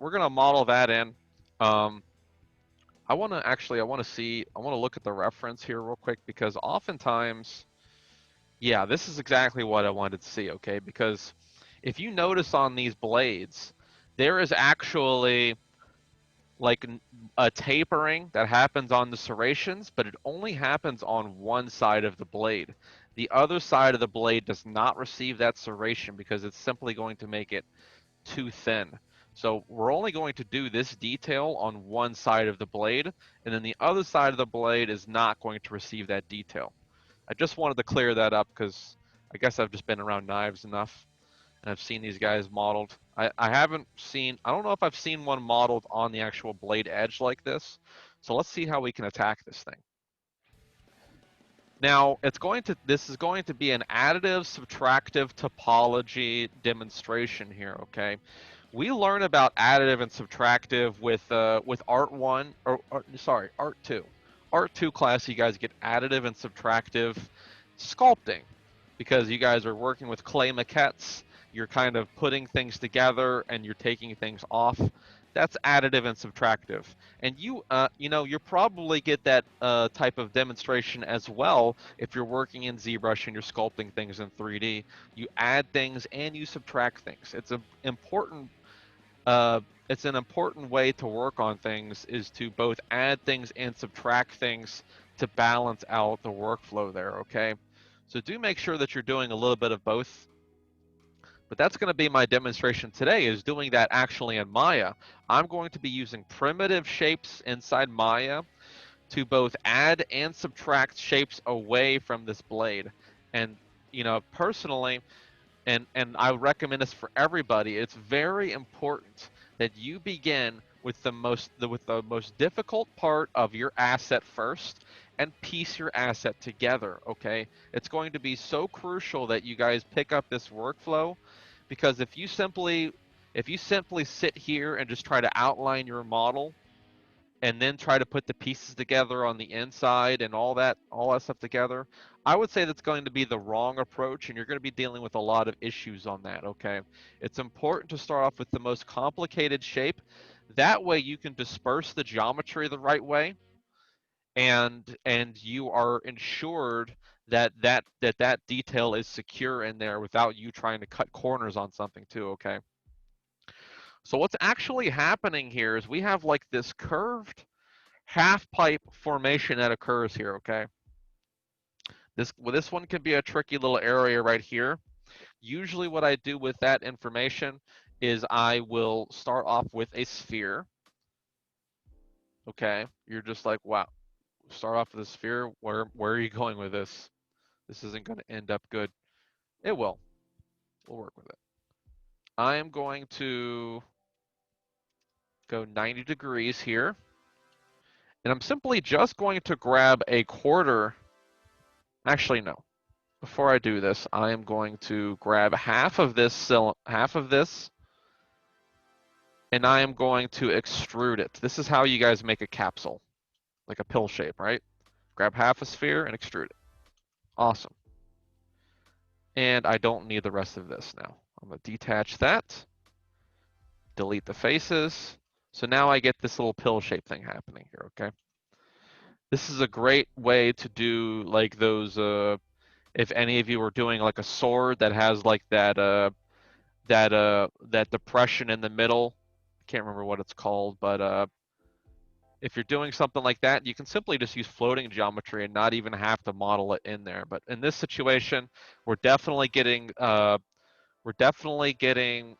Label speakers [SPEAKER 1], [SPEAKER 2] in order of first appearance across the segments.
[SPEAKER 1] we're gonna model that in. Um, I want to look at the reference here real quick because oftentimes, yeah, this is exactly what I wanted to see. Okay, because if you notice on these blades, there is actually like a tapering that happens on the serrations, but it only happens on one side of the blade. The other side of the blade does not receive that serration because it's simply going to make it too thin. So we're only going to do this detail on one side of the blade, and then the other side of the blade is not going to receive that detail. I just wanted to clear that up because I guess I've just been around knives enough and I've seen these guys modeled. I haven't seen, I don't know if I've seen one modeled on the actual blade edge like this. So let's see how we can attack this thing. Now, this is going to be an additive subtractive topology demonstration here, okay? We learn about additive and subtractive with Art 1, or sorry, Art 2. Art 2 class, you guys get additive and subtractive sculpting because you guys are working with clay maquettes. You're kind of putting things together and you're taking things off. That's additive and subtractive. And you probably get that type of demonstration as well if you're working in ZBrush and you're sculpting things in 3D. You add things and you subtract things. Uh, it's an important way to work on things is to both add things and subtract things to balance out the workflow there, okay? So do make sure that you're doing a little bit of both. But that's going to be my demonstration today, is doing that actually in Maya. I'm going to be using primitive shapes inside Maya to both add and subtract shapes away from this blade. And, personally, and I recommend this for everybody, it's very important that you begin with the most difficult part of your asset first and piece your asset together, okay? It's going to be so crucial that you guys pick up this workflow because if you simply sit here and just try to outline your model and then try to put the pieces together on the inside and all that stuff together, I would say that's going to be the wrong approach and you're going to be dealing with a lot of issues on that, okay? It's important to start off with the most complicated shape. That way you can disperse the geometry the right way and you are ensured that detail is secure in there without you trying to cut corners on something too, okay? So what's actually happening here is we have like this curved half pipe formation that occurs here, okay? This one can be a tricky little area right here. Usually what I do with that information is I will start off with a sphere, okay? You're just like, wow, start off with a sphere, where are you going with this? This isn't going to end up good. It will. We'll work with it. I am going to go 90 degrees here, and I'm simply just going to grab a quarter. Actually, no. Before I do this, I am going to grab half of this, and I am going to extrude it. This is how you guys make a capsule, like a pill shape, right? Grab half a sphere and extrude it. Awesome. And I don't need the rest of this now. I'm going to detach that, delete the faces. So now I get this little pill shape thing happening here, okay? This is a great way to do like those, if any of you are doing like a sword that has like that depression in the middle. I can't remember what it's called, but if you're doing something like that, you can simply just use floating geometry and not even have to model it in there. But in this situation, we're definitely getting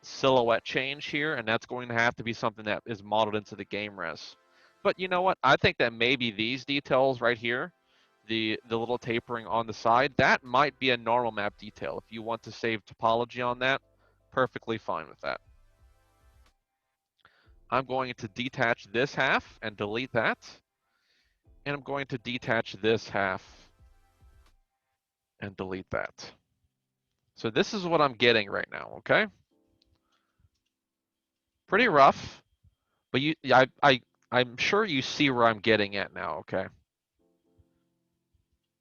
[SPEAKER 1] silhouette change here, and that's going to have to be something that is modeled into the game res. But you know what? I think that maybe these details right here, the little tapering on the side, that might be a normal map detail. If you want to save topology on that, perfectly fine with that. I'm going to detach this half and delete that. And I'm going to detach this half and delete that. So this is what I'm getting right now, okay? Pretty rough, but I'm sure you see where I'm getting at now, okay?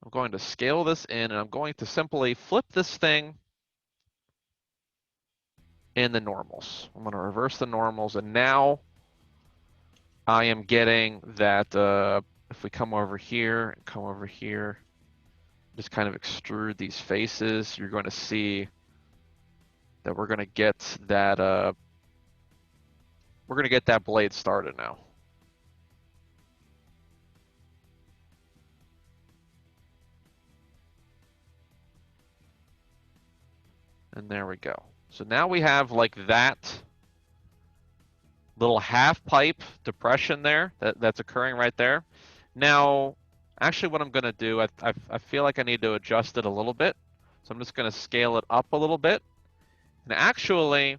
[SPEAKER 1] I'm going to scale this in and I'm going to simply flip this thing in the normals. I'm going to reverse the normals, and now I am getting that if we come over here and come over here, just kind of extrude these faces, you're going to see that we're going to get that blade started now. And there we go. So now we have like that little half pipe depression there that's occurring right there. Now, actually what I'm going to do, I feel like I need to adjust it a little bit. So I'm just going to scale it up a little bit. And actually,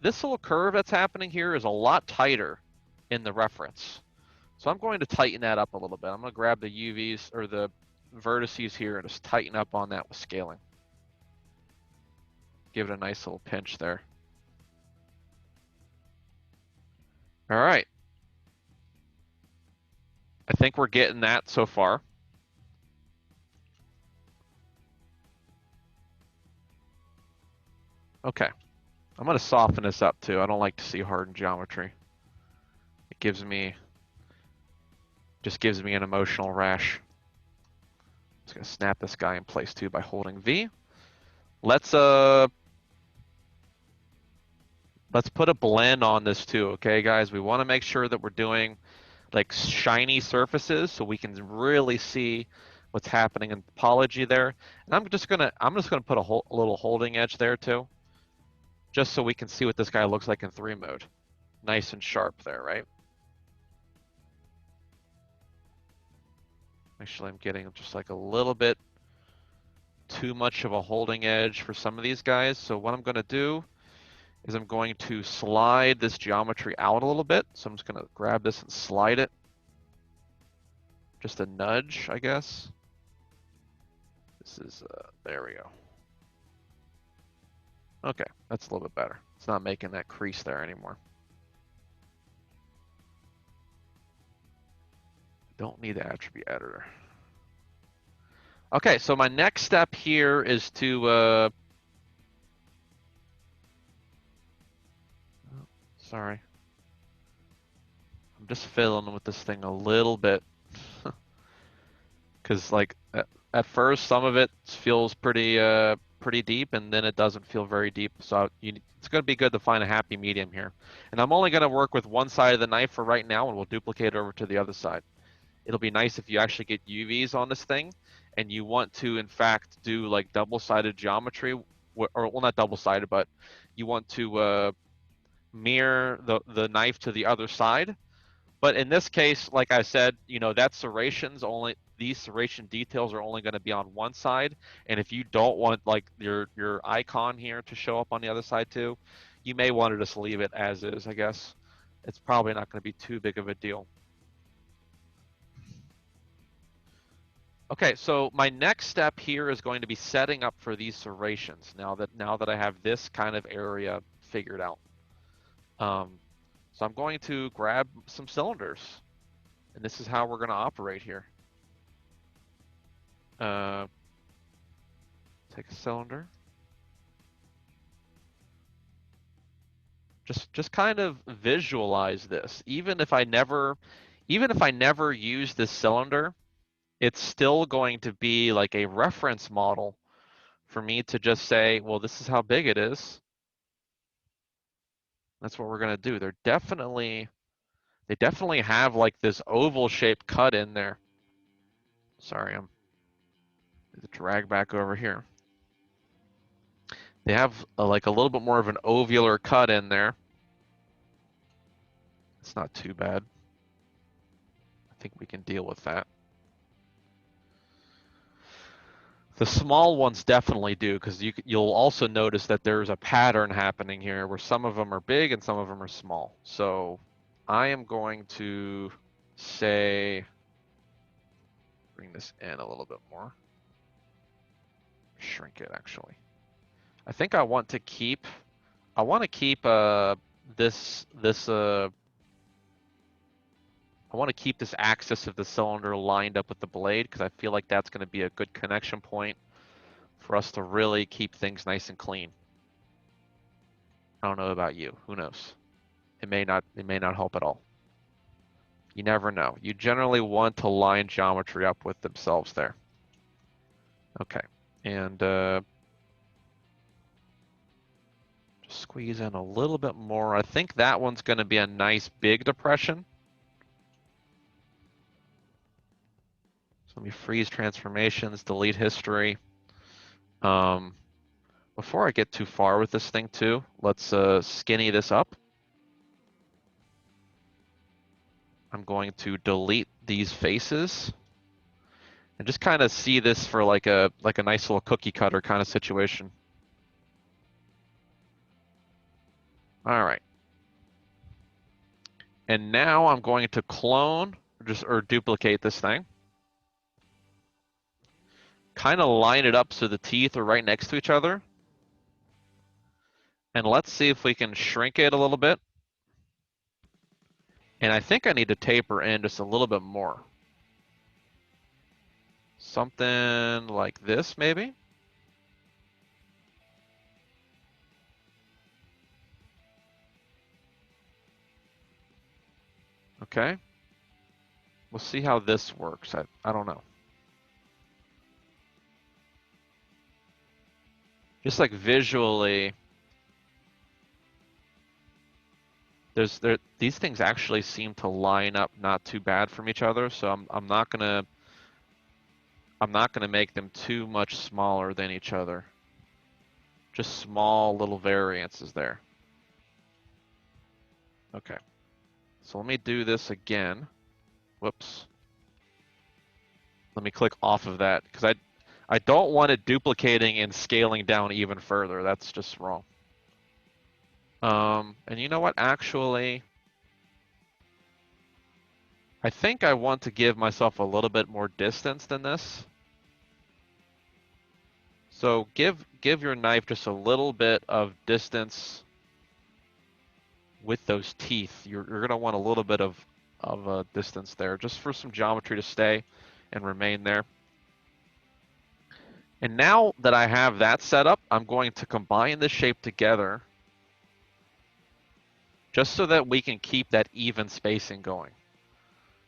[SPEAKER 1] this little curve that's happening here is a lot tighter in the reference. So I'm going to tighten that up a little bit. I'm going to grab the UVs or the vertices here and just tighten up on that with scaling. Give it a nice little pinch there. All right. I think we're getting that so far. Okay. I'm going to soften this up too. I don't like to see hardened geometry. It just gives me an emotional rash. Just going to snap this guy in place too by holding V. Let's put a blend on this too, okay guys? We want to make sure that we're doing like shiny surfaces so we can really see what's happening in topology there. And I'm just gonna put a little holding edge there too, just so we can see what this guy looks like in 3 mode. Nice and sharp there, right? Actually, I'm getting just like a little bit too much of a holding edge for some of these guys. So what I'm gonna do is I'm going to slide this geometry out a little bit. So I'm just gonna grab this and slide it. Just a nudge, I guess. This is, there we go. Okay, that's a little bit better. It's not making that crease there anymore. Don't need the attribute editor. Okay, so my next step here is to, sorry. I'm just fiddling with this thing a little bit. Because like at first some of it feels pretty deep, and then it doesn't feel very deep. So it's going to be good to find a happy medium here. And I'm only going to work with one side of the knife for right now, and we'll duplicate it over to the other side. It'll be nice if you actually get UVs on this thing, and you want to in fact do like double-sided geometry, or well, not double-sided, but you want to mirror the knife to the other side. But in this case, like I said, you know, that serrations only, these serration details are only going to be on one side. And if you don't want like your icon here to show up on the other side too, you may want to just leave it as is, I guess. It's probably not going to be too big of a deal. Okay, so my next step here is going to be setting up for these serrations now that I have this kind of area figured out. So I'm going to grab some cylinders, and this is how we're going to operate here. Take a cylinder. Just kind of visualize this. Even if I never use this cylinder, it's still going to be like a reference model for me to just say, well, this is how big it is. That's what we're going to do. They definitely have like this oval shaped cut in there. Sorry, I'm the drag back over here. They have like a little bit more of an ovular cut in there. It's not too bad. I think we can deal with that. The small ones definitely do, because you'll also notice that there's a pattern happening here where some of them are big and some of them are small. So I am going to say, bring this in a little bit more. Shrink it actually. I think I want to keep this I want to keep this axis of the cylinder lined up with the blade, because I feel like that's going to be a good connection point for us to really keep things nice and clean. I don't know about you. Who knows? It may not help at all. You never know. You generally want to line geometry up with themselves there. Okay, and just squeeze in a little bit more. I think that one's going to be a nice big depression. So let me freeze transformations, delete history. Before I get too far with this thing too, let's skinny this up. I'm going to delete these faces and just kind of see this for like a nice little cookie cutter kind of situation. All right. And now I'm going to clone or duplicate this thing. Kind of line it up so the teeth are right next to each other. And let's see if we can shrink it a little bit. And I think I need to taper in just a little bit more. Something like this, maybe? Okay. We'll see how this works. I don't know. Just like visually, these things actually seem to line up not too bad from each other, so I'm not gonna make them too much smaller than each other. Just small little variances there. Okay. So let me do this again. Whoops. Let me click off of that because I don't want it duplicating and scaling down even further. That's just wrong. And you know what? Actually, I think I want to give myself a little bit more distance than this. So give your knife just a little bit of distance with those teeth. You're going to want a little bit of a distance there just for some geometry to stay and remain there. And now that I have that set up, I'm going to combine the shape together just so that we can keep that even spacing going.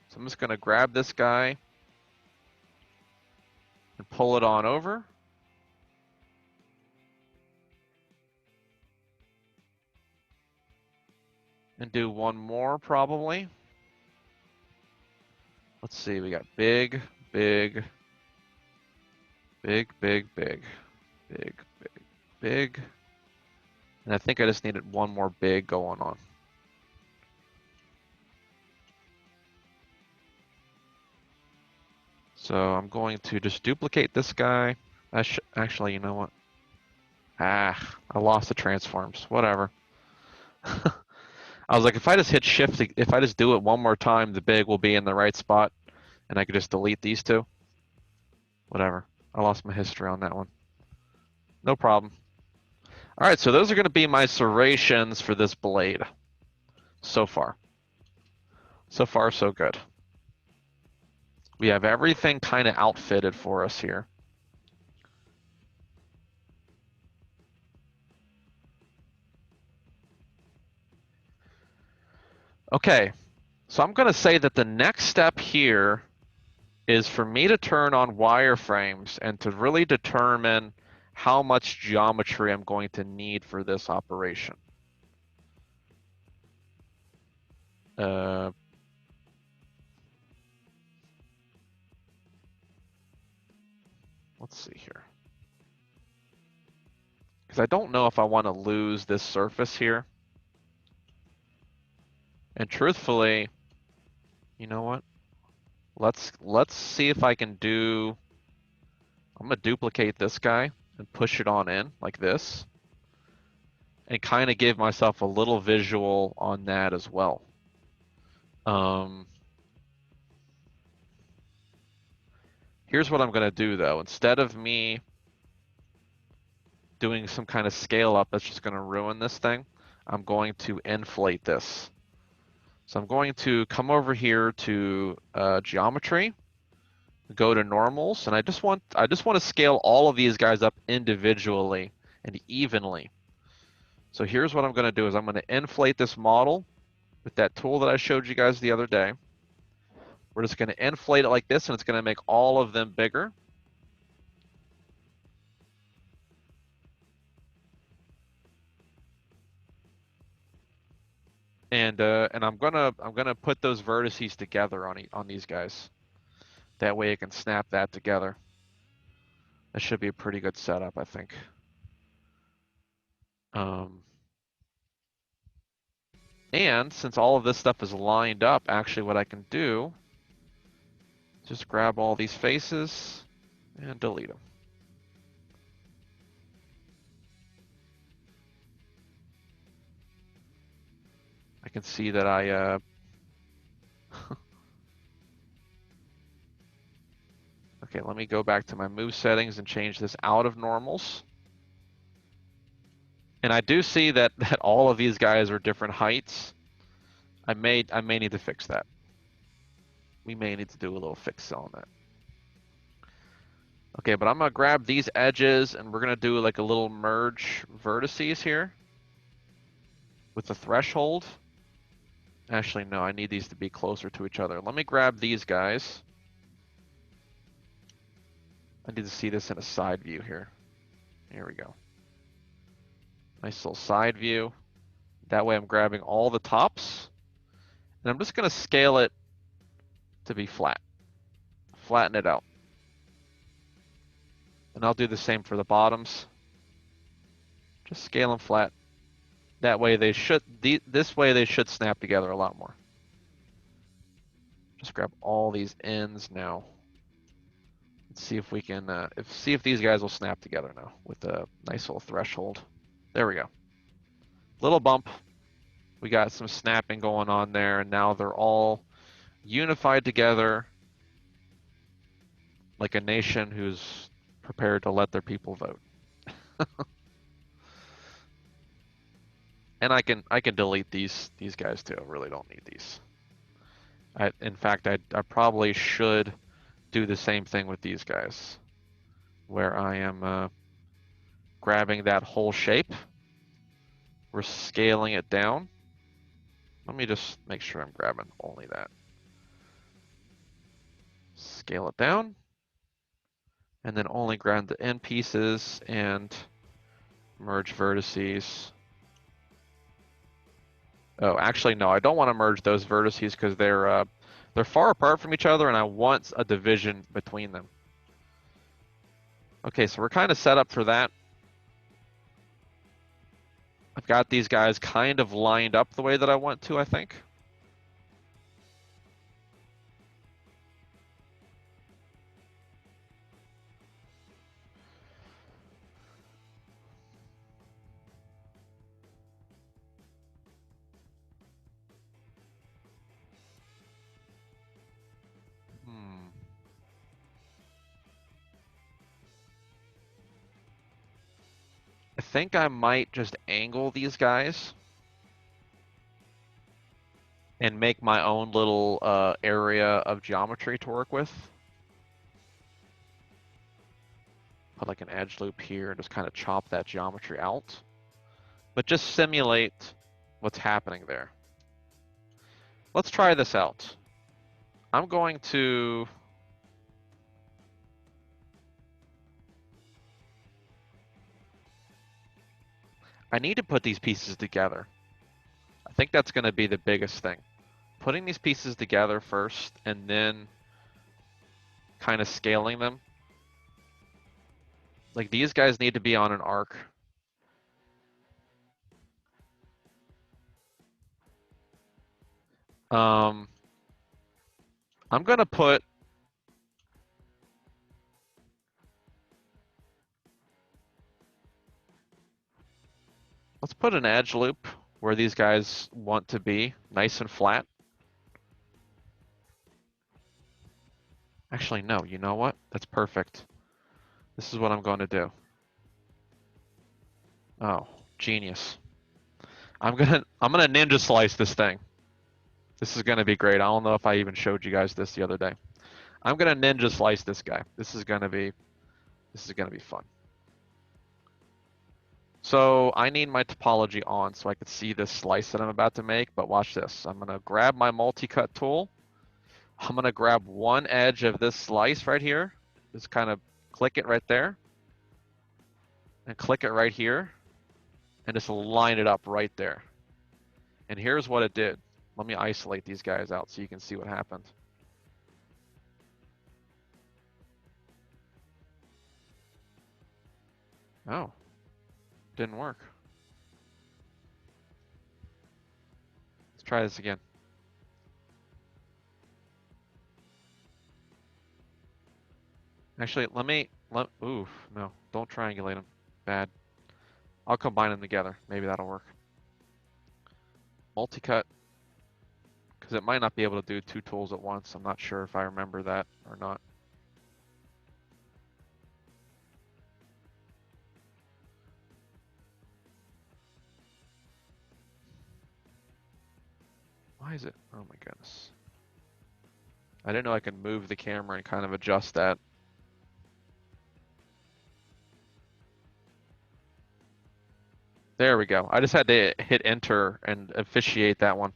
[SPEAKER 1] So I'm just going to grab this guy and pull it on over. And do one more probably. Let's see, we got big, big, big, big, big, big, big, big. And I think I just needed one more big going on. So I'm going to just duplicate this guy. Actually, you know what? I lost the transforms. Whatever. I was like, if I just hit shift, if I just do it one more time, the big will be in the right spot, and I could just delete these two. Whatever. I lost my history on that one. No problem. All right, so those are going to be my serrations for this blade. So far. So far, so good. We have everything kind of outfitted for us here. Okay, so I'm going to say that the next step here is for me to turn on wireframes and to really determine how much geometry I'm going to need for this operation. Let's see here. Because I don't know if I want to lose this surface here. And truthfully, you know what? Let's see if I can do, I'm going to duplicate this guy and push it on in like this. And kind of give myself a little visual on that as well. Here's what I'm going to do though. Instead of me doing some kind of scale up that's just going to ruin this thing, I'm going to inflate this. So I'm going to come over here to geometry, go to normals, and I just want to scale all of these guys up individually and evenly. So here's what I'm going to do is I'm going to inflate this model with that tool that I showed you guys the other day. We're just going to inflate it like this, and it's going to make all of them bigger. And I'm gonna put those vertices together on these guys. That way it can snap that together. That should be a pretty good setup, I think. And since all of this stuff is lined up, actually what I can do, just grab all these faces and delete them. I can see that I, okay, let me go back to my move settings and change this out of normals. And I do see that all of these guys are different heights. I may need to fix that. We may need to do a little fix on that. Okay, but I'm gonna grab these edges and we're gonna do like a little merge vertices here with the threshold. Actually, no, I need these to be closer to each other. Let me grab these guys. I need to see this in a side view here. Here we go. Nice little side view. That way I'm grabbing all the tops. And I'm just gonna scale it to be flat. Flatten it out. And I'll do the same for the bottoms. Just scale them flat. That way they should, this way they should snap together a lot more. Just grab all these ends now. Let's see if we can, see if these guys will snap together now with a nice little threshold. There we go. Little bump. We got some snapping going on there, and now they're all unified together like a nation who's prepared to let their people vote. And I can delete these guys too. I really don't need these. In fact, I probably should do the same thing with these guys, where I am grabbing that whole shape. We're scaling it down. Let me just make sure I'm grabbing only that. Scale it down. And then only grab the end pieces and merge vertices. Oh, actually, no, I don't want to merge those vertices because they're far apart from each other, and I want a division between them. Okay, so we're kind of set up for that. I've got these guys kind of lined up the way that I want to, I think. I think I might just angle these guys and make my own little area of geometry to work with. Put like an edge loop here and just kind of chop that geometry out. But just simulate what's happening there. Let's try this out. I'm going to... I need to put these pieces together. I think that's going to be the biggest thing. Putting these pieces together first and then kind of scaling them. Like these guys need to be on an arc. I'm going to put... Let's put an edge loop where these guys want to be, nice and flat. Actually, no, you know what? That's perfect. This is what I'm going to do. Oh, genius. I'm gonna ninja slice this thing. This is gonna be great. I don't know if I even showed you guys this the other day. I'm gonna ninja slice this guy. This is gonna be fun. So I need my topology on so I can see this slice that I'm about to make, but watch this. I'm gonna grab my multi-cut tool. I'm gonna grab one edge of this slice right here. Just kind of click it right there and click it right here and just line it up right there. And here's what it did. Let me isolate these guys out so you can see what happened. Oh, didn't work. Let's try this again. Actually, oof, no, don't triangulate them. Bad. I'll combine them together. Maybe that'll work. Multi-cut, because it might not be able to do two tools at once. I'm not sure if I remember that or not. Why is it? Oh my goodness. I didn't know I could move the camera and kind of adjust that. There we go. I just had to hit enter and officiate that one.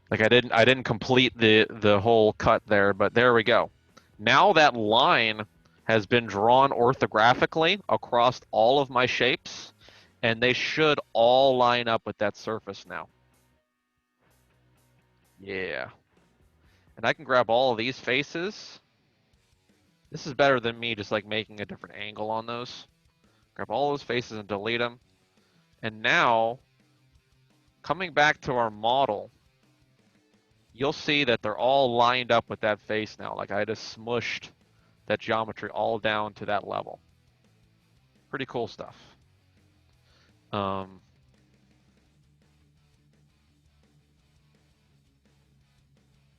[SPEAKER 1] Like I didn't complete the whole cut there, but there we go. Now that line has been drawn orthographically across all of my shapes, and they should all line up with that surface now. Yeah. And I can grab all of these faces. This is better than me just like making a different angle on those. Grab all those faces and delete them. And now, coming back to our model, you'll see that they're all lined up with that face now. Like I just smushed that geometry all down to that level. Pretty cool stuff.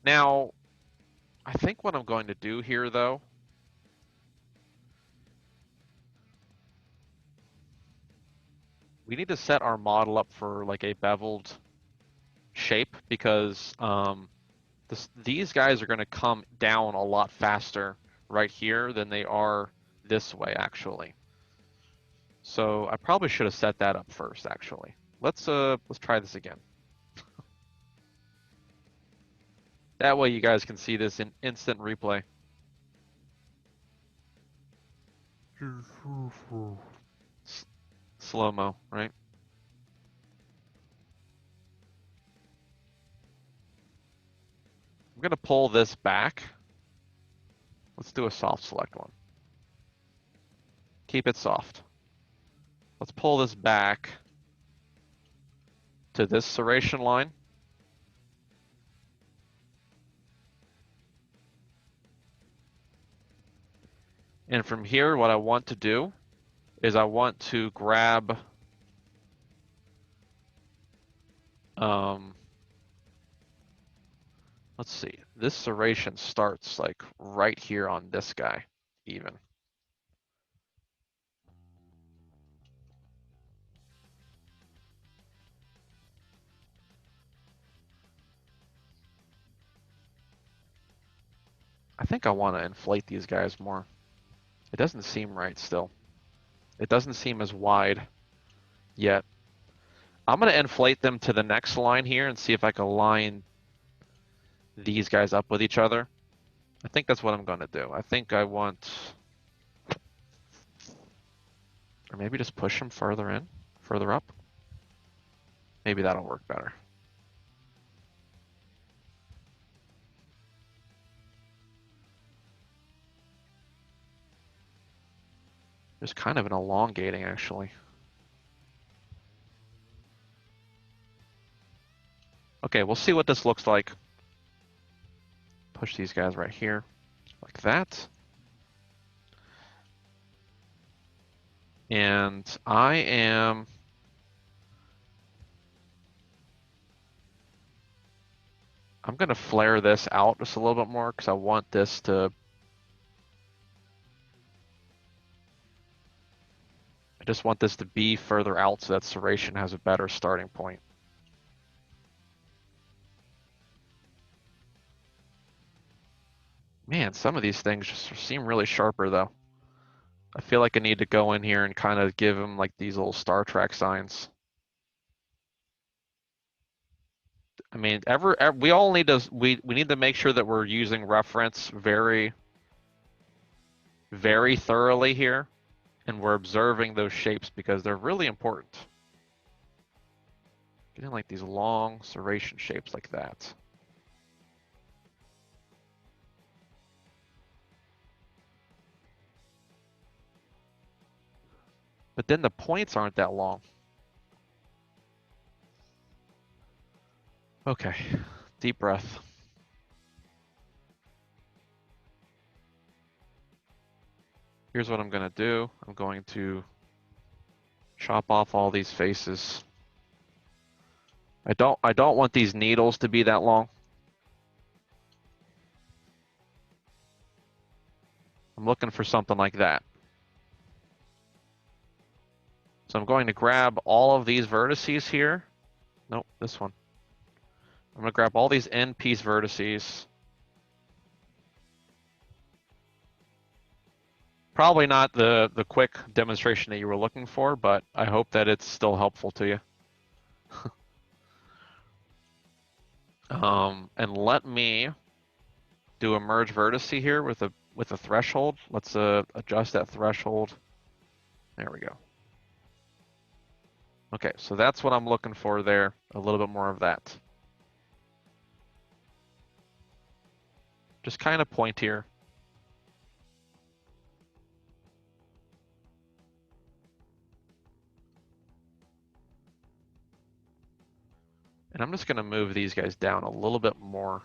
[SPEAKER 1] Now, I think what I'm going to do here, though, we need to set our model up for like a beveled shape because these guys are going to come down a lot faster right here than they are this way, actually. So I probably should have set that up first, actually. Let's try this again. That way you guys can see this in instant replay. Slow-mo, right? I'm gonna pull this back. Let's do a soft select one. Keep it soft. Let's pull this back to this serration line. And from here, what I want to do is I want to grab let's see, this serration starts like right here on this guy, even. I think I want to inflate these guys more. It doesn't seem right still. It doesn't seem as wide yet. I'm going to inflate them to the next line here and see if I can line these guys up with each other. I think that's what I'm going to do. I think I want, or maybe just push them further in, further up. Maybe that'll work better. There's kind of an elongating, actually. Okay, we'll see what this looks like. Push these guys right here, like that. And I'm going to flare this out just a little bit more because I want this to, I just want this to be further out so that serration has a better starting point. Man, some of these things just seem really sharper though. I feel like I need to go in here and kind of give them like these little Star Trek signs. I mean, we all need to we need to make sure that we're using reference very, very thoroughly here, and we're observing those shapes because they're really important. Getting like these long serration shapes like that. But then the points aren't that long. Okay, deep breath. Here's what I'm gonna do. I'm going to chop off all these faces. I don't want these needles to be that long. I'm looking for something like that. So I'm going to grab all of these vertices here. Nope, this one. I'm going to grab all these end piece vertices. Probably not the quick demonstration that you were looking for, but I hope that it's still helpful to you. And let me do a merge vertice here with a threshold. Let's adjust that threshold. There we go. Okay, so that's what I'm looking for there. A little bit more of that. Just kind of point here. And I'm just going to move these guys down a little bit more.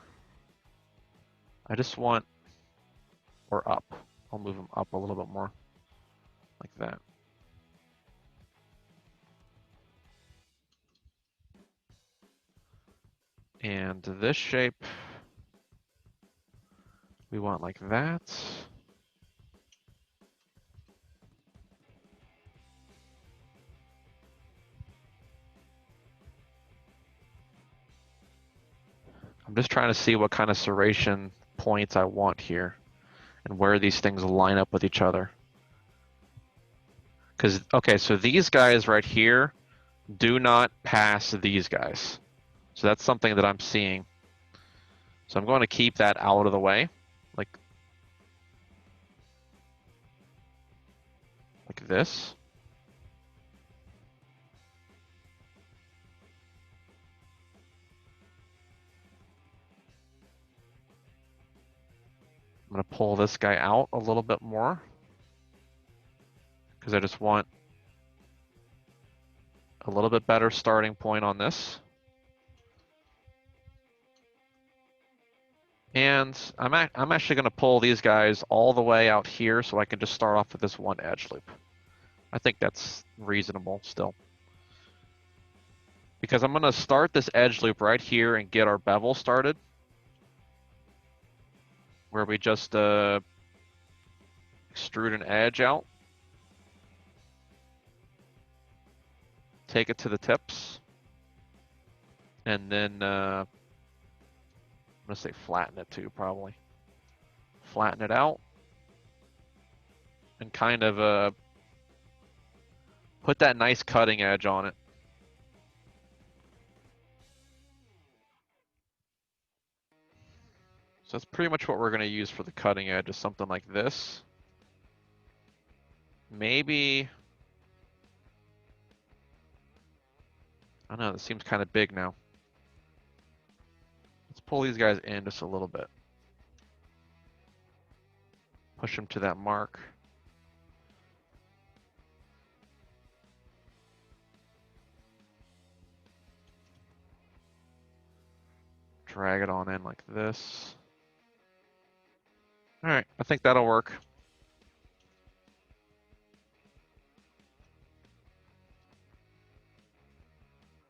[SPEAKER 1] I just want, or up. I'll move them up a little bit more, like that. And this shape, we want like that. I'm just trying to see what kind of serration points I want here and where these things line up with each other. Because, okay, so these guys right here do not pass these guys. So that's something that I'm seeing. So I'm going to keep that out of the way, like this. I'm going to pull this guy out a little bit more because I just want a little bit better starting point on this. And I'm actually going to pull these guys all the way out here so I can just start off with this one edge loop. I think that's reasonable still. Because I'm going to start this edge loop right here and get our bevel started. Where we just extrude an edge out. Take it to the tips. And then I'm going to say flatten it too, probably. Flatten it out. And kind of put that nice cutting edge on it. So that's pretty much what we're going to use for the cutting edge, is something like this. Maybe, I don't know, this seems kind of big now. Let's pull these guys in just a little bit. Push them to that mark. Drag it on in like this. All right, I think that'll work.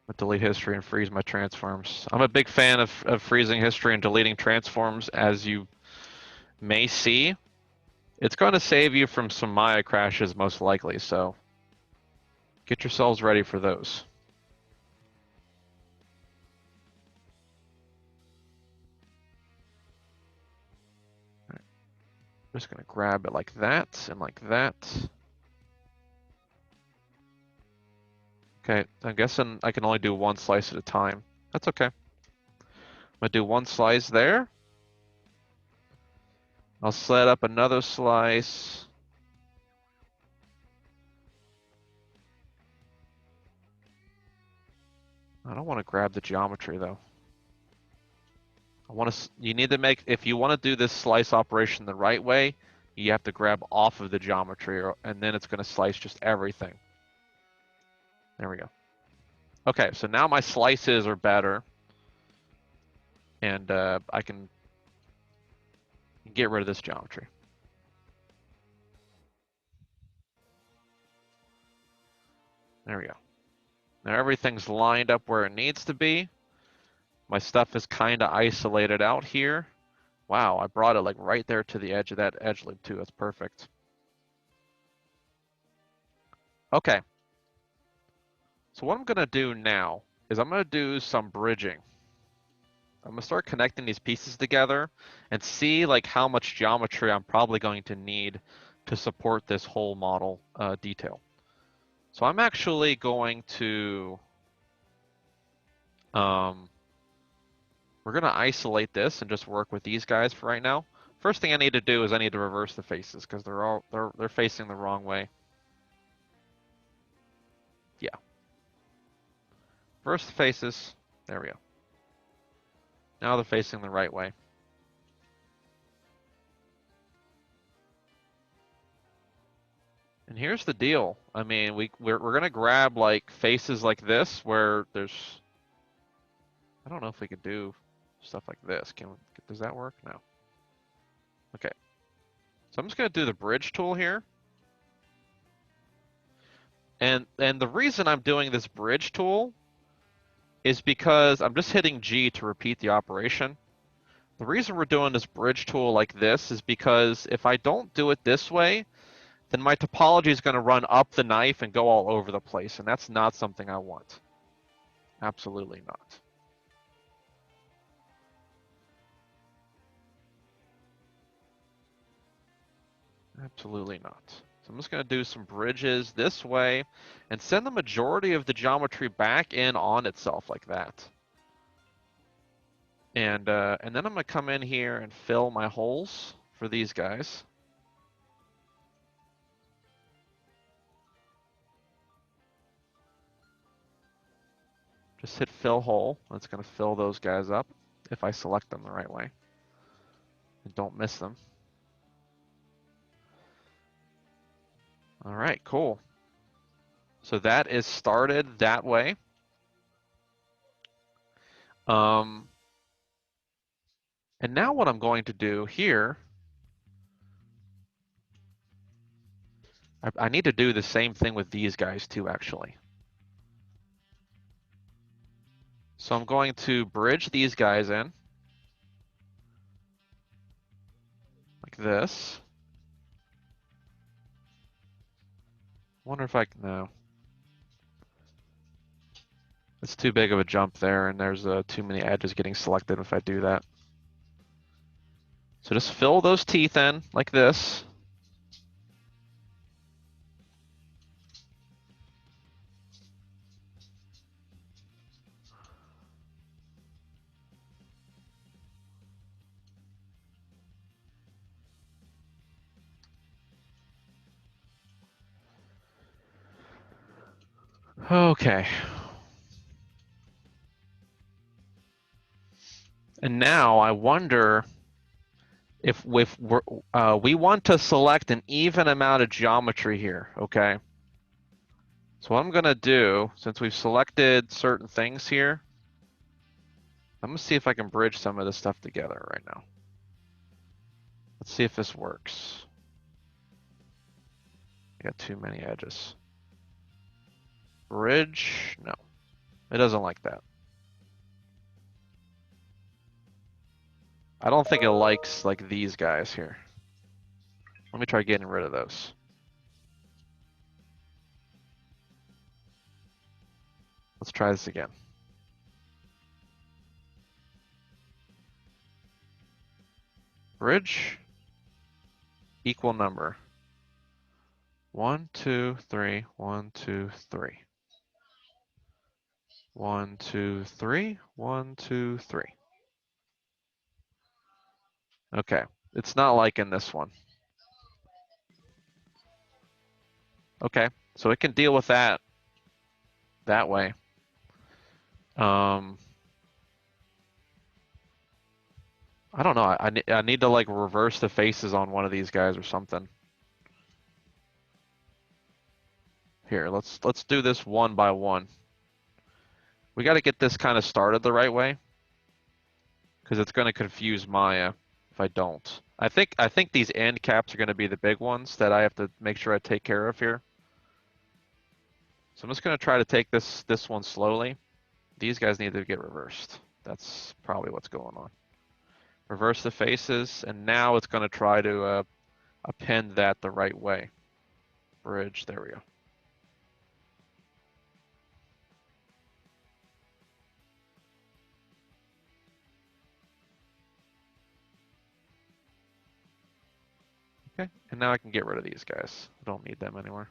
[SPEAKER 1] I'll delete history and freeze my transforms. I'm a big fan of freezing history and deleting transforms, as you may see. It's going to save you from some Maya crashes, most likely, so get yourselves ready for those. I'm just gonna grab it like that and like that. Okay, I'm guessing I can only do one slice at a time. That's okay. I'm gonna do one slice there. I'll set up another slice. I don't want to grab the geometry though. You need to make, if you want to do this slice operation the right way, you have to grab off of the geometry and then it's going to slice just everything. There we go. Okay, so now my slices are better and I can get rid of this geometry. There we go. Now everything's lined up where it needs to be. My stuff is kind of isolated out here. Wow, I brought it like right there to the edge of that edge loop too. That's perfect. Okay. So what I'm gonna do now is I'm gonna do some bridging. I'm gonna start connecting these pieces together and see like how much geometry I'm probably going to need to support this whole model detail. So I'm actually going to, we're gonna isolate this and just work with these guys for right now. First thing I need to do is I need to reverse the faces because they're facing the wrong way. Yeah. Reverse the faces. There we go. Now they're facing the right way. And here's the deal. I mean, we're gonna grab like faces like this where there's, I don't know if we could do stuff like this. Does that work? No. Okay. So I'm just gonna do the bridge tool here. And the reason I'm doing this bridge tool is because I'm just hitting G to repeat the operation. The reason we're doing this bridge tool like this is because if I don't do it this way, then my topology is going to run up the knife and go all over the place, and that's not something I want. Absolutely not. Absolutely not. So I'm just going to do some bridges this way and send the majority of the geometry back in on itself like that. And then I'm going to come in here and fill my holes for these guys. Just hit fill hole. That's going to fill those guys up if I select them the right way. And don't miss them. All right, cool. So that is started that way. And now what I'm going to do here, I need to do the same thing with these guys too, actually. So I'm going to bridge these guys in like this. Wonder if I can, no. It's too big of a jump there, and there's too many edges getting selected if I do that. So just fill those teeth in like this. Okay. And now I wonder if we want to select an even amount of geometry here, okay? So what I'm gonna do, since we've selected certain things here, I'm gonna see if I can bridge some of this stuff together right now. Let's see if this works. I got too many edges. Bridge, no, it doesn't like that. I don't think it likes like these guys here. Let me try getting rid of those. Let's try this again. Bridge. equal number. 1, 2, 3, 1, 2, 3. 1, 2, 3, 1, 2, 3. Okay, it's not like in this one. Okay, so it can deal with that way. I don't know. I need to like reverse the faces on one of these guys or something. Here, let's do this one by one. We got to get this kind of started the right way, because it's going to confuse Maya if I don't. I think these end caps are going to be the big ones that I have to make sure I take care of here. So I'm just going to try to take this one slowly. These guys need to get reversed. That's probably what's going on. Reverse the faces, and now it's going to try to append that the right way. Bridge, there we go. Okay, and now I can get rid of these guys. I don't need them anymore.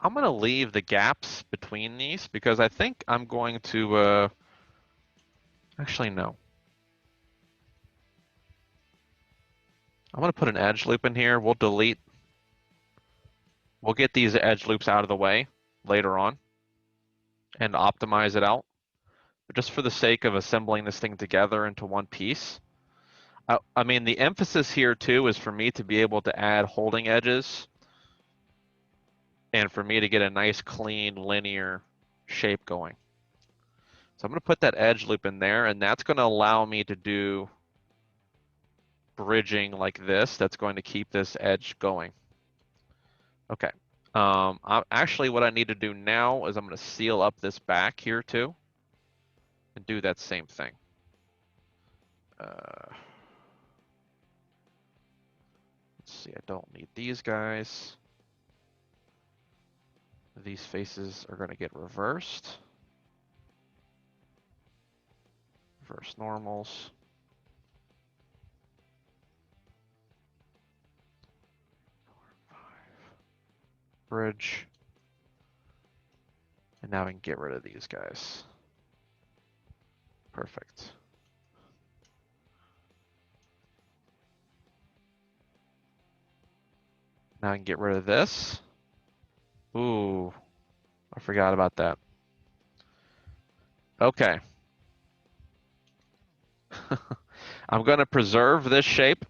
[SPEAKER 1] I'm going to leave the gaps between these because I think I'm going to, actually no. I'm going to put an edge loop in here. We'll get these edge loops out of the way later on and optimize it out. But just for the sake of assembling this thing together into one piece. I mean, the emphasis here too is for me to be able to add holding edges and for me to get a nice, clean, linear shape going. So I'm going to put that edge loop in there, and that's going to allow me to do bridging like this. That's going to keep this edge going. Okay. Actually, what I need to do now is I'm going to seal up this back here too and do that same thing. Let's see, I don't need these guys. These faces are going to get reversed. Reverse normals. Bridge. And now we can get rid of these guys. Perfect. Now I can get rid of this. Ooh, I forgot about that. Okay. I'm going to preserve this shape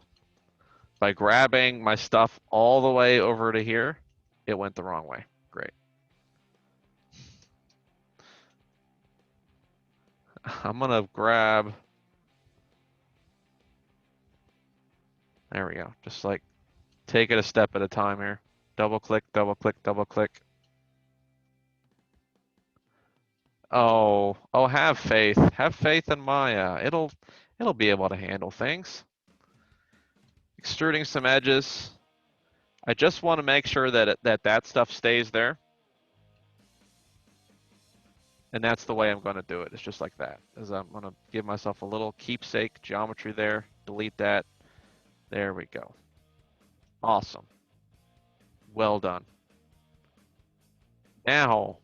[SPEAKER 1] by grabbing my stuff all the way over to here. It went the wrong way. Great. I'm going to grab. There we go. Just like take it a step at a time here. Double click, double click, double click. Oh, have faith. Have faith in Maya. It'll be able to handle things. Extruding some edges. I just want to make sure that that stuff stays there. And that's the way I'm going to do it. It's just like that. Is I'm going to give myself a little keepsake geometry there. Delete that. There we go. Awesome. Well done. Now,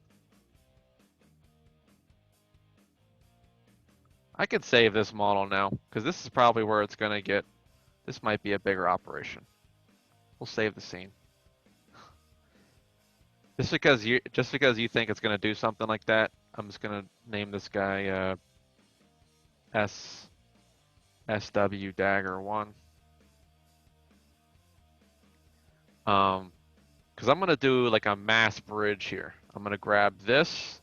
[SPEAKER 1] I could save this model now because this is probably where it's going to get. This might be a bigger operation. We'll save the scene. Just because you think it's going to do something like that, I'm just going to name this guy SW Dagger 1. Because I'm going to do like a mass bridge here. I'm going to grab this.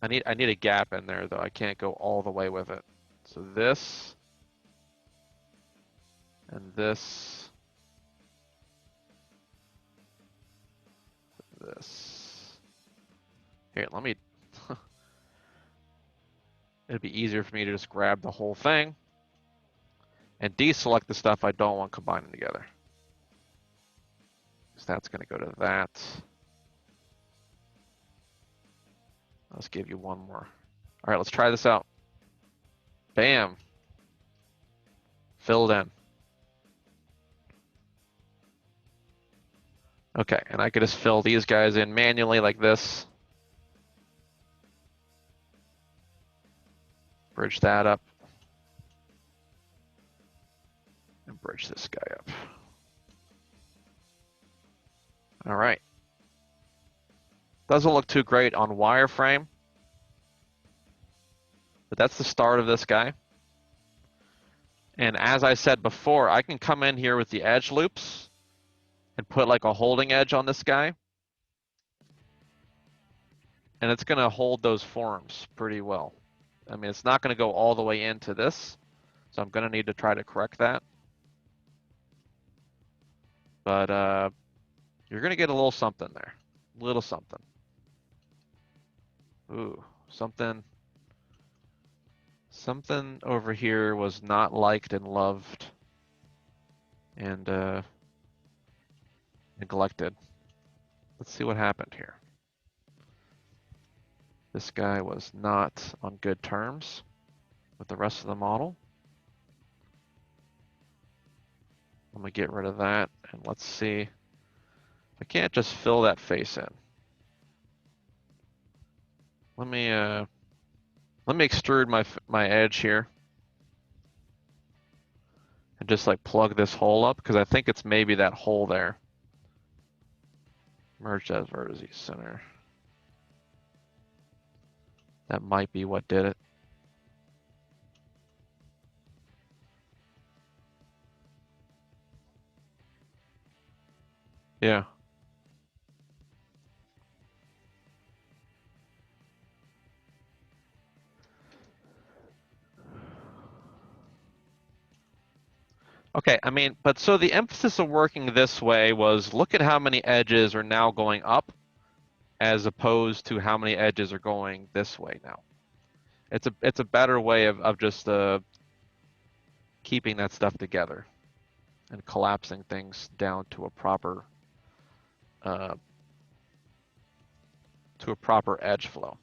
[SPEAKER 1] I need a gap in there though. I can't go all the way with it. So this and this. This. Here, let me, it'd be easier for me to just grab the whole thing and deselect the stuff I don't want combining together. So that's going to go to that. Let's give you one more. All right, let's try this out. Bam. Filled in. Okay, and I could just fill these guys in manually like this. Bridge that up. And bridge this guy up. All right. Doesn't look too great on wireframe, but that's the start of this guy. And as I said before, I can come in here with the edge loops and put like a holding edge on this guy. And it's going to hold those forms pretty well. I mean, it's not going to go all the way into this, so I'm going to need to try to correct that. But you're going to get a little something there, a little something. Ooh, something over here was not liked and loved and neglected. Let's see what happened here. This guy was not on good terms with the rest of the model. I'm gonna get rid of that, and let's see if I can't just fill that face in. Let me extrude my edge here and just like plug this hole up, because I think it's maybe that hole there. Merge as vertices center. That might be what did it. Yeah. Okay, I mean, but so the emphasis of working this way was look at how many edges are now going up as opposed to how many edges are going this way now. It's a better way of just keeping that stuff together and collapsing things down to a proper edge flow.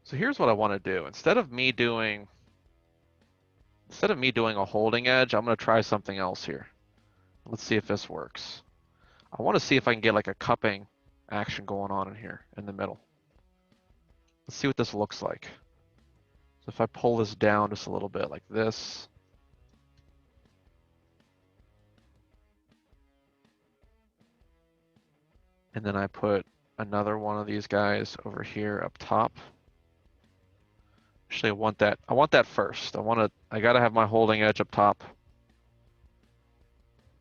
[SPEAKER 1] So here's what I want to do. Instead of me doing a holding edge, I'm going to try something else here. Let's see if this works. I want to see if I can get like a cupping action going on in here in the middle. Let's see what this looks like. So if I pull this down just a little bit like this. And then I put another one of these guys over here up top. Actually, I want that first. I gotta have my holding edge up top.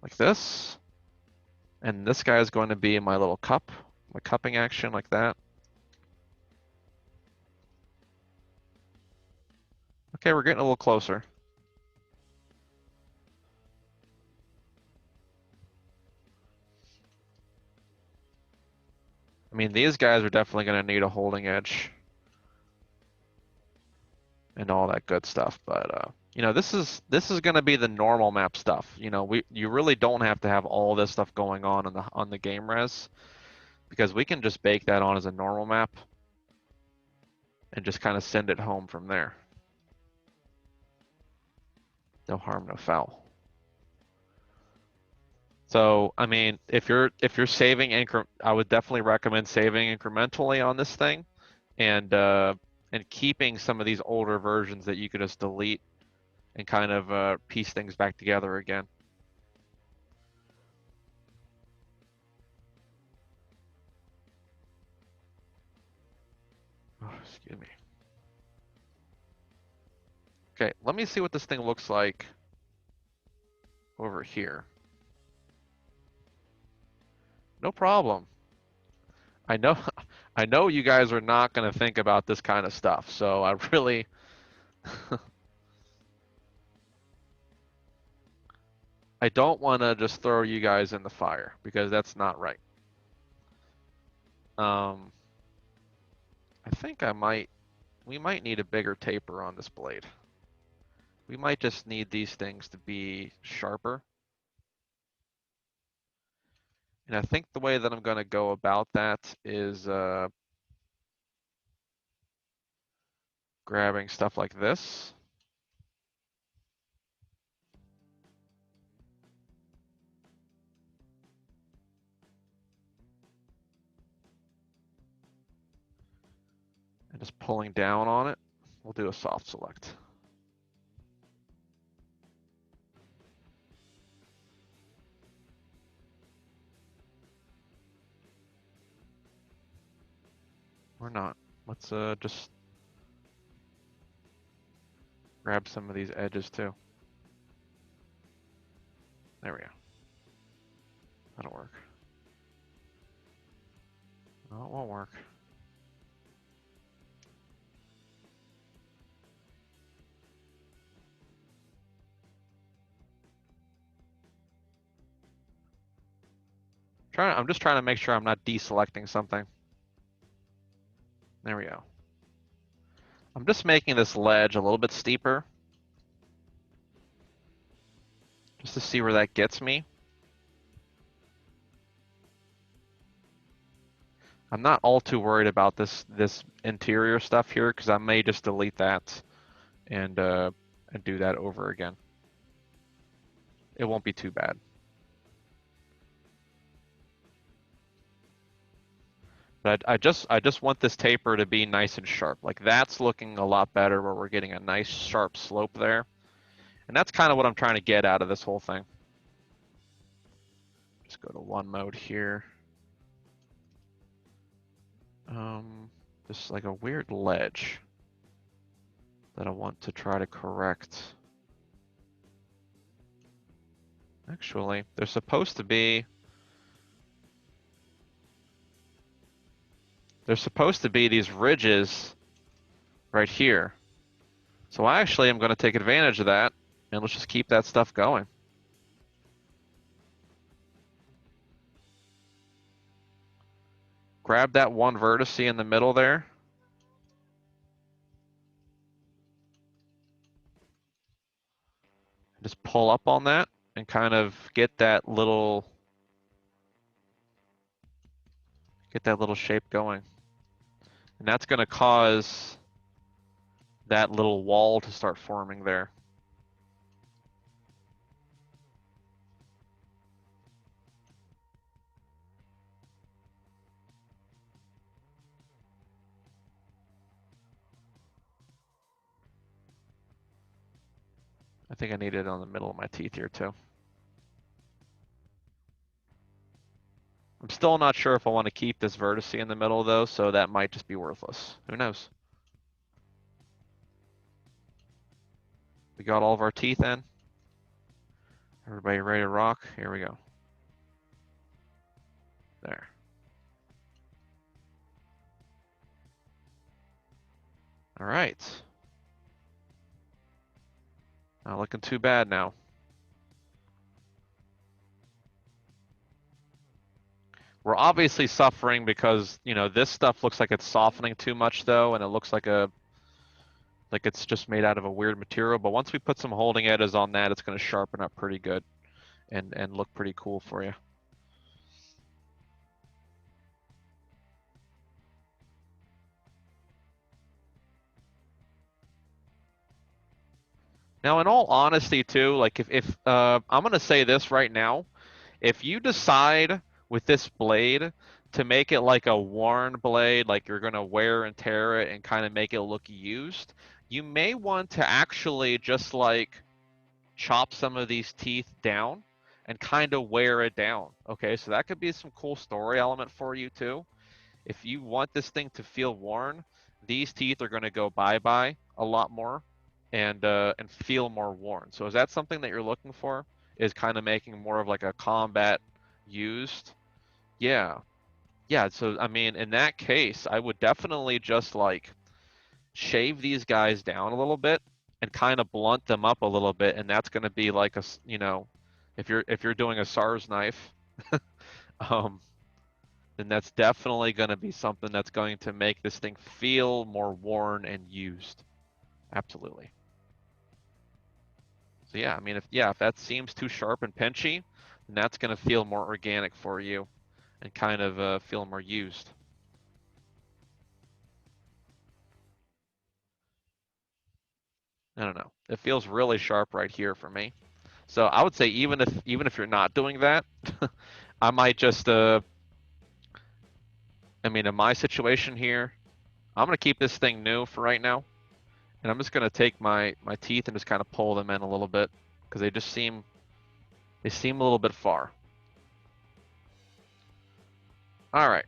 [SPEAKER 1] Like this. And this guy is going to be my little cup, my cupping action like that. Okay, we're getting a little closer. I mean, these guys are definitely going to need a holding edge and all that good stuff, but you know, this is going to be the normal map stuff. You know, you really don't have to have all this stuff going on the game res, because we can just bake that on as a normal map and just kind of send it home from there. No harm, no foul. So, I mean, if you're saving I would definitely recommend saving incrementally on this thing, and keeping some of these older versions that you could just delete and kind of piece things back together again. Oh, excuse me. Okay, let me see what this thing looks like over here. No problem. I know I know you guys are not going to think about this kind of stuff, so I really I don't want to just throw you guys in the fire because that's not right. I think we might need a bigger taper on this blade. We might just need these things to be sharper. And I think the way that I'm going to go about that is grabbing stuff like this. And just pulling down on it. We'll do a soft select. Or not. Let's just grab some of these edges too. There we go. That'll work. No, it won't work. I'm just trying to make sure I'm not deselecting something. There we go. I'm just making this ledge a little bit steeper. Just to see where that gets me. I'm not all too worried about this interior stuff here because I may just delete that and do that over again. It won't be too bad. But I just want this taper to be nice and sharp. Like that's looking a lot better where we're getting a nice sharp slope there. And that's kind of what I'm trying to get out of this whole thing. Just go to one mode here. Just like a weird ledge that I want to try to correct. Actually, there's supposed to be these ridges right here. So actually, I'm going to take advantage of that, and let's just keep that stuff going. Grab that one vertex in the middle there. Just pull up on that and kind of get that little shape going. And that's going to cause that little wall to start forming there. I think I need it on the middle of my teeth here too. I'm still not sure if I want to keep this vertex in the middle though, so that might just be worthless. Who knows? We got all of our teeth in. Everybody ready to rock? Here we go. There. All right. Not looking too bad now. We're obviously suffering because, you know, this stuff looks like it's softening too much though, and it looks like it's just made out of a weird material. But once we put some holding edges on that, it's going to sharpen up pretty good and look pretty cool for you. Now, in all honesty too, like if I'm going to say this right now, if you decide with this blade to make it like a worn blade, like you're going to wear and tear it and kind of make it look used, you may want to actually just like chop some of these teeth down and kind of wear it down. Okay, so that could be some cool story element for you too. If you want this thing to feel worn, these teeth are going to go bye-bye a lot more and feel more worn. So is that something that you're looking for? Is kind of making more of like a combat used? Yeah. Yeah, so I mean, in that case, I would definitely just like shave these guys down a little bit and kind of blunt them up a little bit, and that's going to be like a, you know, If you're doing a SARS knife, um, then that's definitely going to be something that's going to make this thing feel more worn and used. Absolutely. So yeah, I mean, if that seems too sharp and pinchy, then that's going to feel more organic for you and kind of feel more used. I don't know. It feels really sharp right here for me. So I would say even if you're not doing that, I might just I mean, in my situation here, I'm gonna keep this thing new for right now, and I'm just gonna take my teeth and just kind of pull them in a little bit because they seem a little bit far. All right,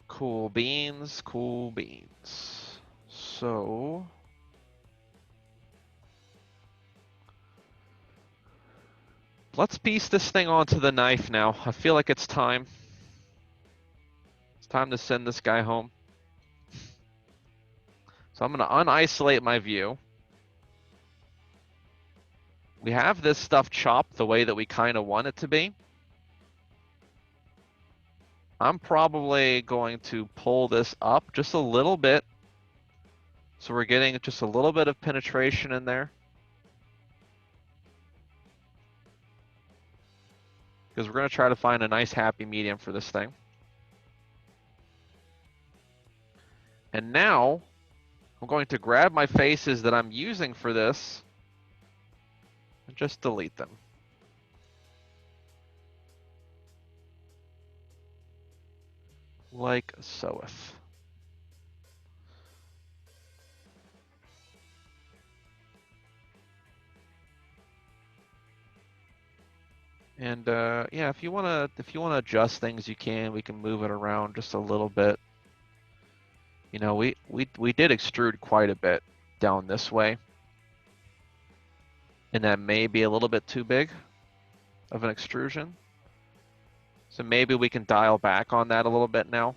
[SPEAKER 1] cool beans, cool beans. So let's piece this thing onto the knife now. I feel like it's time. It's time to send this guy home. So I'm gonna unisolate my view. We have this stuff chopped the way that we kind of want it to be. I'm probably going to pull this up just a little bit. So we're getting just a little bit of penetration in there. Because we're going to try to find a nice happy medium for this thing. And now I'm going to grab my faces that I'm using for this and just delete them. Like so-eth. And yeah, if you wanna adjust things, you can. We can move it around just a little bit. You know, we did extrude quite a bit down this way, and that may be a little bit too big of an extrusion. So maybe we can dial back on that a little bit now.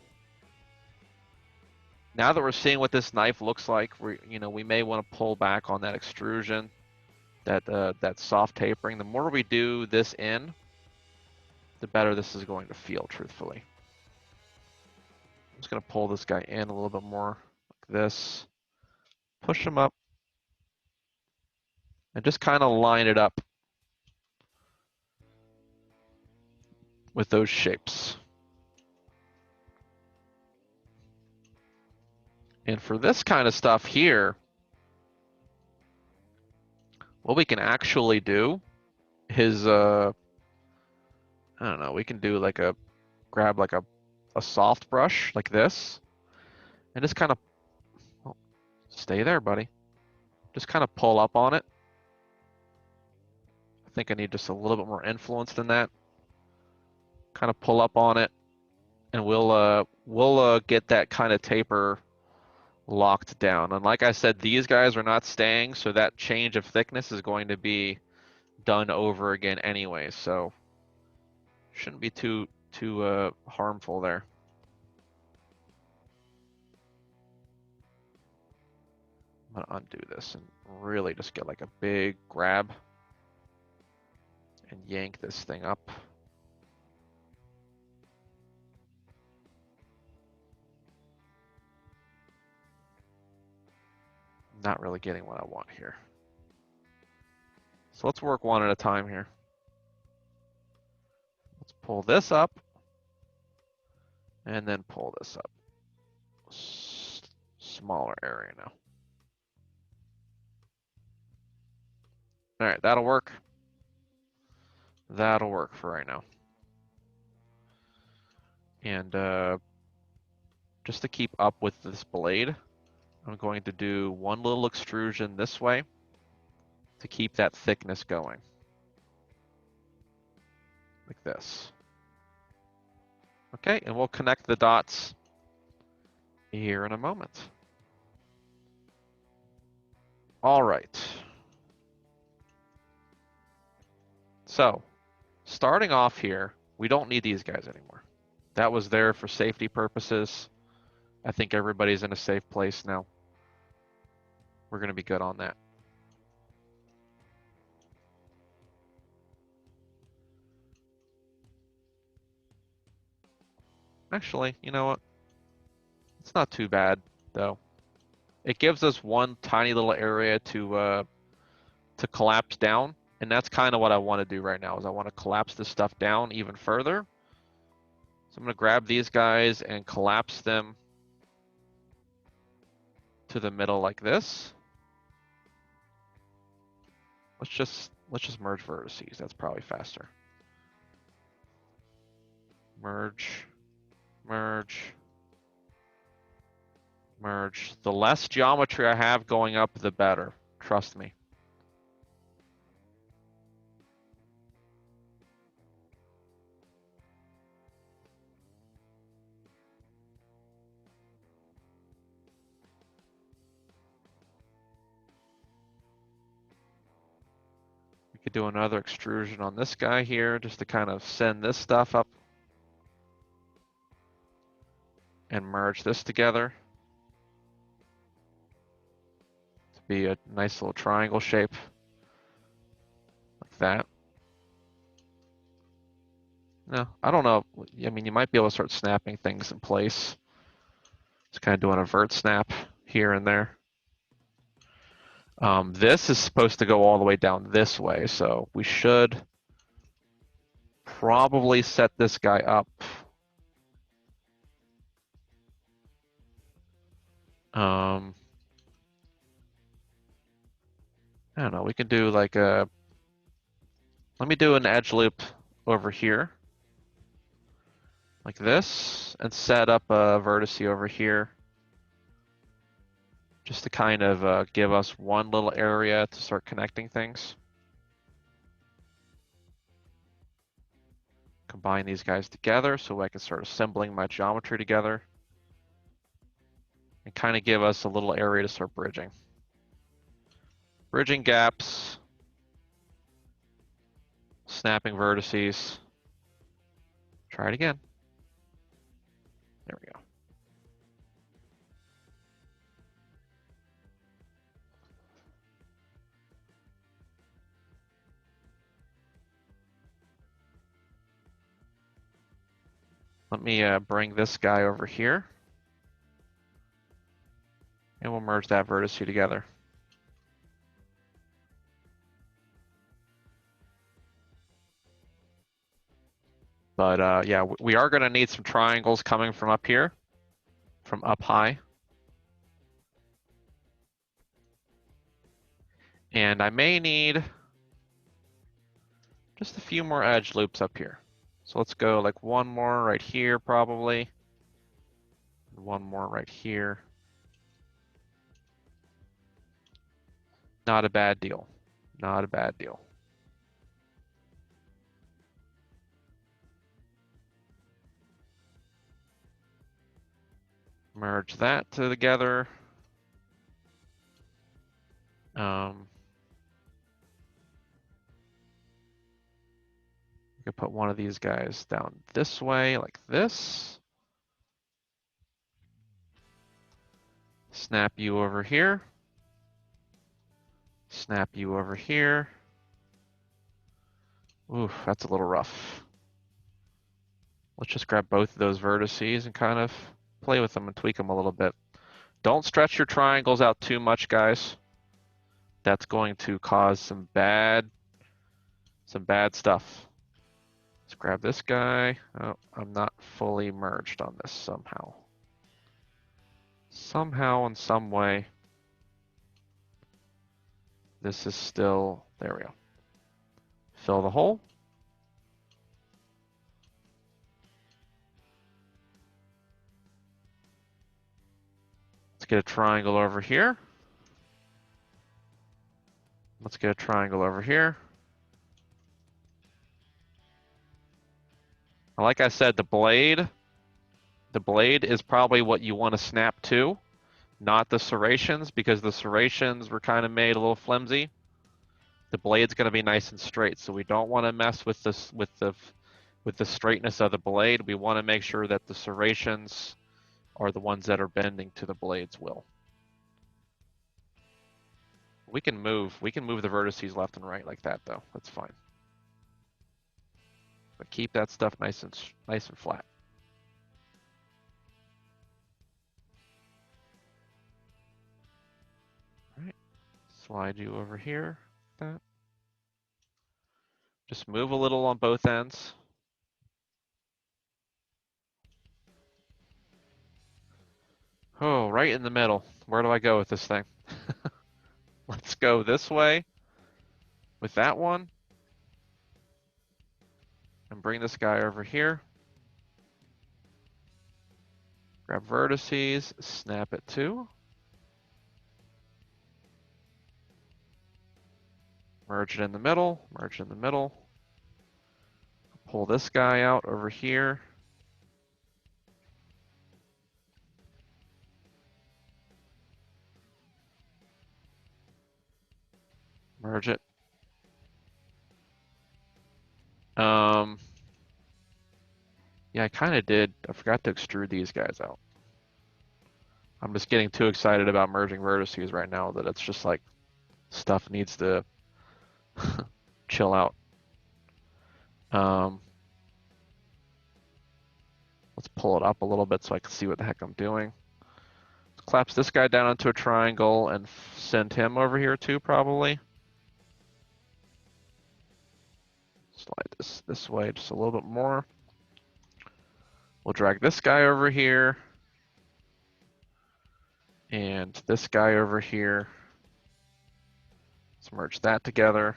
[SPEAKER 1] Now that we're seeing what this knife looks like, we may want to pull back on that extrusion, that soft tapering. The more we do this in, the better this is going to feel, truthfully. I'm just going to pull this guy in a little bit more like this, push him up, and just kind of line it up with those shapes. And for this kind of stuff here, what we can actually do is, I don't know, we can do grab like a soft brush like this, and just kind of, oh, stay there, buddy. Just kind of pull up on it. I think I need just a little bit more influence than that. Kind of pull up on it, and we'll get that kind of taper locked down. And like I said, these guys are not staying, so that change of thickness is going to be done over again anyway. So shouldn't be too harmful there. I'm gonna undo this and really just get like a big grab and yank this thing up. Not really getting what I want here. So let's work one at a time here. Let's pull this up and then pull this up. Smaller area now. All right, that'll work. That'll work for right now. And just to keep up with this blade, I'm going to do one little extrusion this way to keep that thickness going. Like this. Okay, and we'll connect the dots here in a moment. All right. So, starting off here, we don't need these guys anymore. That was there for safety purposes. I think everybody's in a safe place now. We're going to be good on that. Actually, you know what? It's not too bad, though. It gives us one tiny little area to collapse down, and that's kind of what I want to do right now, is I want to collapse this stuff down even further. So I'm going to grab these guys and collapse them to the middle like this. Let's just merge vertices. That's probably faster. Merge, merge, merge. The less geometry I have going up, the better. Trust me. We could do another extrusion on this guy here just to kind of send this stuff up and merge this together to be a nice little triangle shape like that. No, I don't know. I mean, you might be able to start snapping things in place. Just kind of doing a vert snap here and there. This is supposed to go all the way down this way, so we should probably set this guy up. I don't know, we can do like a, let me do an edge loop over here, like this, and set up a vertex over here, just to kind of give us one little area to start connecting things. Combine these guys together so I can start assembling my geometry together and kind of give us a little area to start bridging. Bridging gaps, snapping vertices. Try it again. There we go. Let me bring this guy over here, and we'll merge that vertex together. But yeah, we are going to need some triangles coming from up here, from up high. And I may need just a few more edge loops up here. So let's go like one more right here probably. One more right here. Not a bad deal. Not a bad deal. Merge that together. We could put one of these guys down this way, like this. Snap you over here. Snap you over here. Oof, that's a little rough. Let's just grab both of those vertices and kind of play with them and tweak them a little bit. Don't stretch your triangles out too much, guys. That's going to cause some bad stuff. Let's grab this guy. Oh, I'm not fully merged on this somehow. Somehow, in some way, this is still, there we go. Fill the hole. Let's get a triangle over here. Let's get a triangle over here. Like I said, the blade is probably what you want to snap to, not the serrations, because the serrations were kind of made a little flimsy. The blade's going to be nice and straight, so we don't want to mess with this with the straightness of the blade. We want to make sure that the serrations are the ones that are bending to the blade's will. We can move the vertices left and right like that though. That's fine. But keep that stuff nice and flat. Slide you over here. That. Just move a little on both ends. Oh, right in the middle. Where do I go with this thing? Let's go this way with that one. And bring this guy over here. Grab vertices, snap it too. Merge it in the middle, merge it in the middle. Pull this guy out over here. Merge it. Yeah, I kind of did. I forgot to extrude these guys out. I'm just getting too excited about merging vertices right now that it's just like stuff needs to chill out. Let's pull it up a little bit so I can see what the heck I'm doing. Let's collapse this guy down into a triangle and send him over here too, probably. Slide this way just a little bit more. We'll drag this guy over here. And this guy over here. Let's merge that together.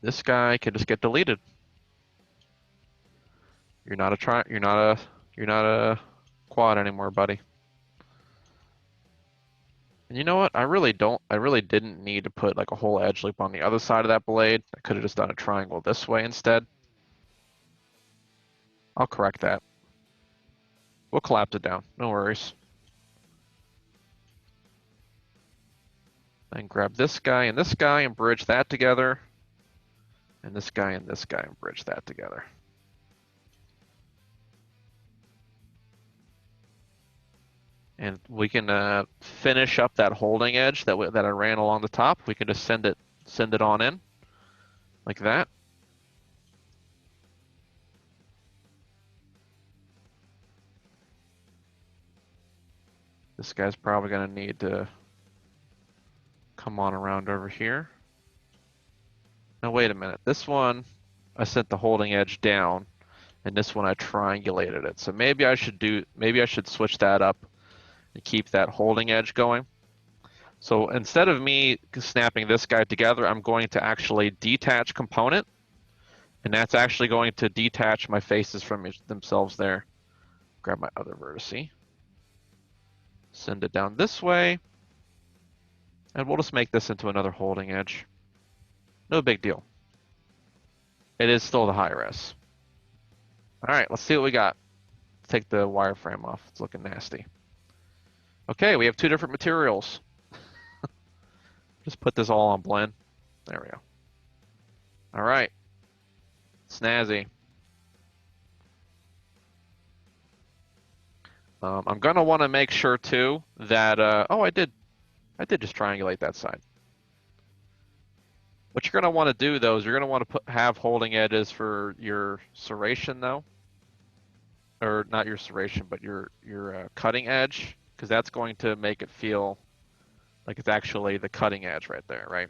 [SPEAKER 1] This guy can just get deleted. You're not a quad anymore, buddy. And you know what? I really didn't need to put like a whole edge loop on the other side of that blade. I could have just done a triangle this way instead. I'll correct that. We'll collapse it down, no worries. Then grab this guy and bridge that together. And this guy and bridge that together. And we can finish up that holding edge that I ran along the top. We can just send it on in, like that. This guy's probably going to need to come on around over here. Now wait a minute. This one, I sent the holding edge down, and this one I triangulated it. So maybe I should switch that up and keep that holding edge going. So instead of me snapping this guy together, I'm going to actually detach component, and that's actually going to detach my faces from themselves there. Grab my other vertice. Send it down this way. And we'll just make this into another holding edge. No big deal. It is still the high res. All right, let's see what we got. Let's take the wireframe off. It's looking nasty. Okay, we have two different materials. Just put this all on blend. There we go. All right. Snazzy. I'm going to want to make sure too that, oh, I did just triangulate that side. What you're going to want to do though is you're going to want to have holding edges for your serration though, or not your serration, but your cutting edge, because that's going to make it feel like it's actually the cutting edge right there, right?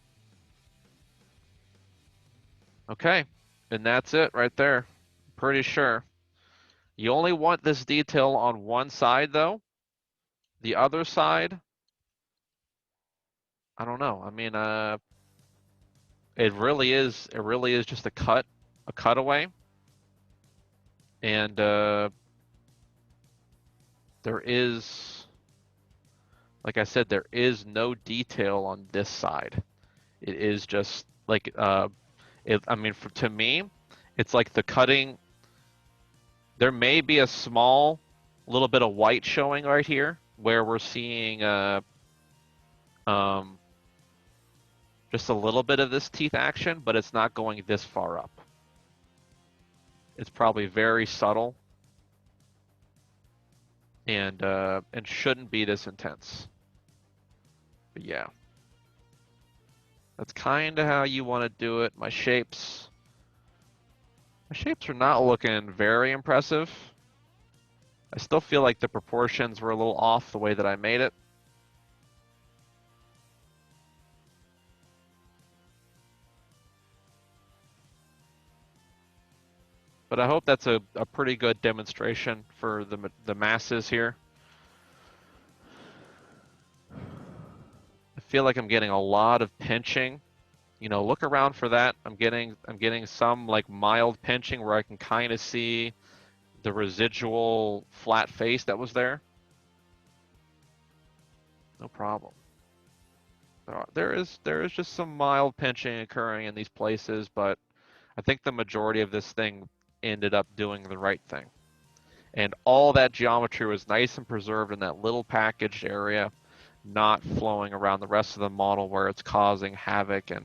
[SPEAKER 1] Okay, and that's it right there. Pretty sure. You only want this detail on one side though. The other side, I don't know. I mean, it really is just a cutaway. And there is, like I said, there is no detail on this side. It is just like, I mean, to me, it's like the cutting. There may be a small little bit of white showing right here where we're seeing just a little bit of this teeth action, but it's not going this far up. It's probably very subtle and shouldn't be this intense. But yeah, that's kind of how you want to do it. My shapes are not looking very impressive. I still feel like the proportions were a little off the way that I made it. But I hope that's a pretty good demonstration for the masses here. I feel like I'm getting a lot of pinching. You know, look around for that. I'm getting some like mild pinching where I can kind of see the residual flat face that was there. No problem. There is just some mild pinching occurring in these places, but I think the majority of this thing ended up doing the right thing. And all that geometry was nice and preserved in that little packaged area, not flowing around the rest of the model where it's causing havoc and